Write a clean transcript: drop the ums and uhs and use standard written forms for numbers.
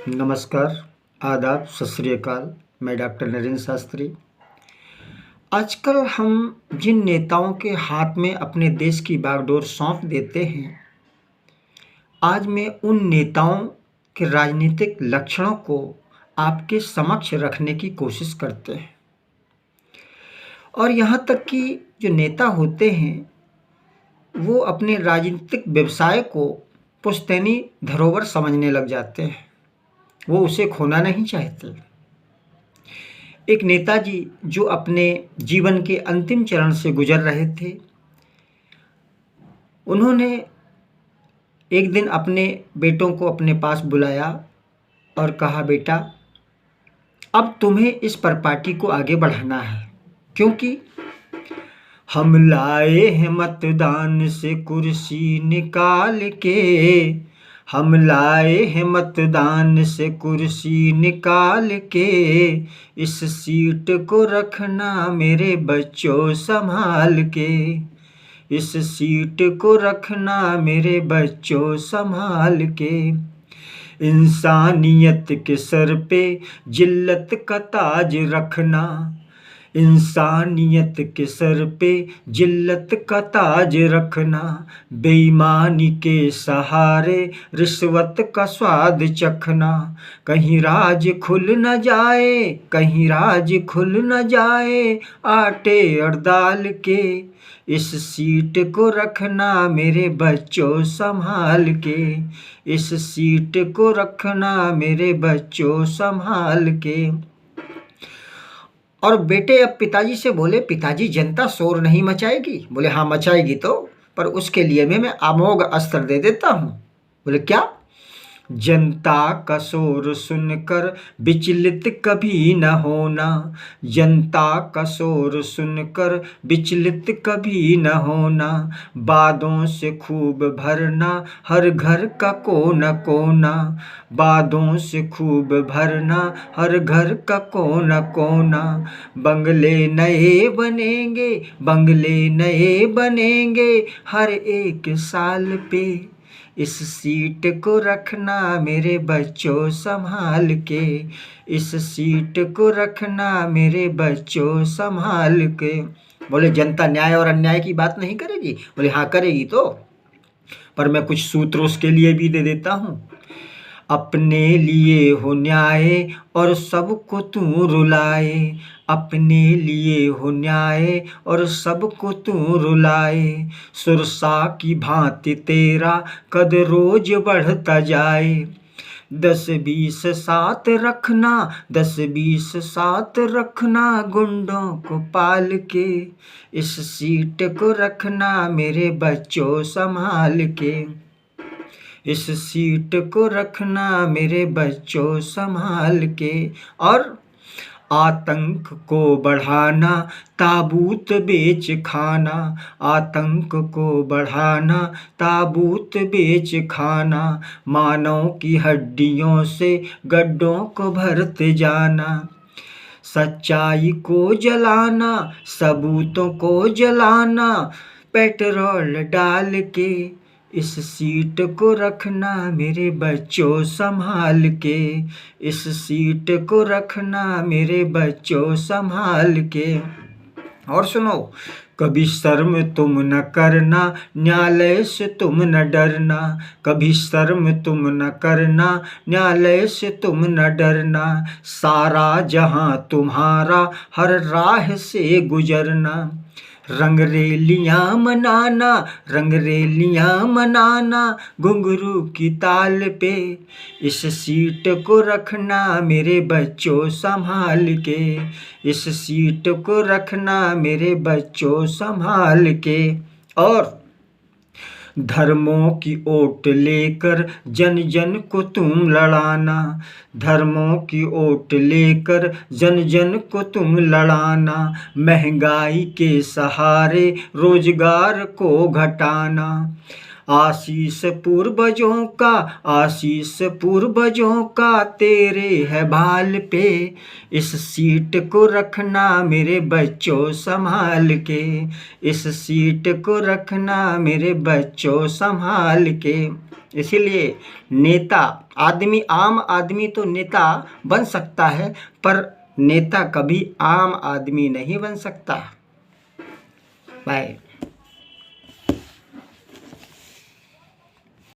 नमस्कार, आदाब, सत श्री अकाल। मैं डॉक्टर नरेंद्र शास्त्री। आजकल हम जिन नेताओं के हाथ में अपने देश की बागडोर सौंप देते हैं, आज मैं उन नेताओं के राजनीतिक लक्षणों को आपके समक्ष रखने की कोशिश करते हैं। और यहाँ तक कि जो नेता होते हैं, वो अपने राजनीतिक व्यवसाय को पुश्तैनी धरोहर समझने लग जाते हैं। वो उसे खोना नहीं चाहते। एक नेताजी जो अपने जीवन के अंतिम चरण से गुजर रहे थे, उन्होंने एक दिन अपने बेटों को अपने पास बुलाया और कहा, बेटा, अब तुम्हें इस पार्टी को आगे बढ़ाना है, क्योंकि हम लाए हैं मतदान से कुर्सी निकाल के, हम लाए हैं मतदान से कुर्सी निकाल के, इस सीट को रखना मेरे बच्चों संभाल के, इस सीट को रखना मेरे बच्चों संभाल के। इंसानियत के सर पे जिल्लत का ताज रखना, इंसानियत के सर पे जिल्लत का ताज रखना, बेईमानी के सहारे रिश्वत का स्वाद चखना, कहीं राज खुल न जाए, कहीं राज खुल न जाए आटे और दाल के, इस सीट को रखना मेरे बच्चों संभाल के, इस सीट को रखना मेरे बच्चों संभाल के। और बेटे अब पिताजी से बोले, पिताजी जनता शोर नहीं मचाएगी? बोले हाँ मचाएगी, तो पर उसके लिए मैं अमोघ अस्त्र दे देता हूँ। बोले क्या? जनता का शोर सुनकर विचलित कभी न होना, जनता का शोर सुनकर विचलित कभी न होना, बादों से खूब भरना हर घर का कोना कोना, बादों से खूब भरना हर घर का कोना कोना, बंगले नए बनेंगे, बंगले नए बनेंगे हर एक साल पे, इस सीट को रखना मेरे बच्चों संभाल के, इस सीट को रखना मेरे बच्चों संभाल के। बोले जनता न्याय और अन्याय की बात नहीं करेगी? बोले हाँ करेगी, तो पर मैं कुछ सूत्र उसके लिए भी दे देता हूँ। अपने लिए हो न्याय और सबको तू रुलाए, अपने लिए हो न्याय और सबको तू रुलाए, सुरसा की भांति तेरा कद रोज बढ़ता जाए, 10-20 साथ रखना, 10-20 साथ रखना गुंडों को पाल के, इस सीट को रखना मेरे बच्चों संभाल के, इस सीट को रखना मेरे बच्चों संभाल के। और आतंक को बढ़ाना ताबूत बेच खाना, आतंक को बढ़ाना ताबूत बेच खाना, मानव की हड्डियों से गड्ढों को भरते जाना, सच्चाई को जलाना सबूतों को जलाना, पेट्रोल डाल के, इस सीट को रखना मेरे बच्चों संभाल के, इस सीट को रखना मेरे बच्चों संभाल के। और सुनो, कभी शर्म तुम न करना, न्यायालय से तुम न डरना, कभी शर्म तुम न करना, न्यायालय से तुम न डरना, सारा जहां तुम्हारा हर राह से गुजरना, रंगरेलियां मनाना, रंगरेलियां मनाना घुंघरू की ताल पे, इस सीट को रखना मेरे बच्चों संभाल के, इस सीट को रखना मेरे बच्चों संभाल के। और धर्मों की ओट लेकर जन जन को तुम लड़ाना, धर्मों की ओट लेकर जन जन को तुम लड़ाना, महंगाई के सहारे रोजगार को घटाना, आशीष पूर्वजों का, आशीष पूर्वजों का तेरे है भाल पे, इस सीट को रखना मेरे बच्चों संभाल के, इस सीट को रखना मेरे बच्चों संभाल के। इसीलिए नेता, आदमी, आम आदमी तो नेता बन सकता है, पर नेता कभी आम आदमी नहीं बन सकता। बाय।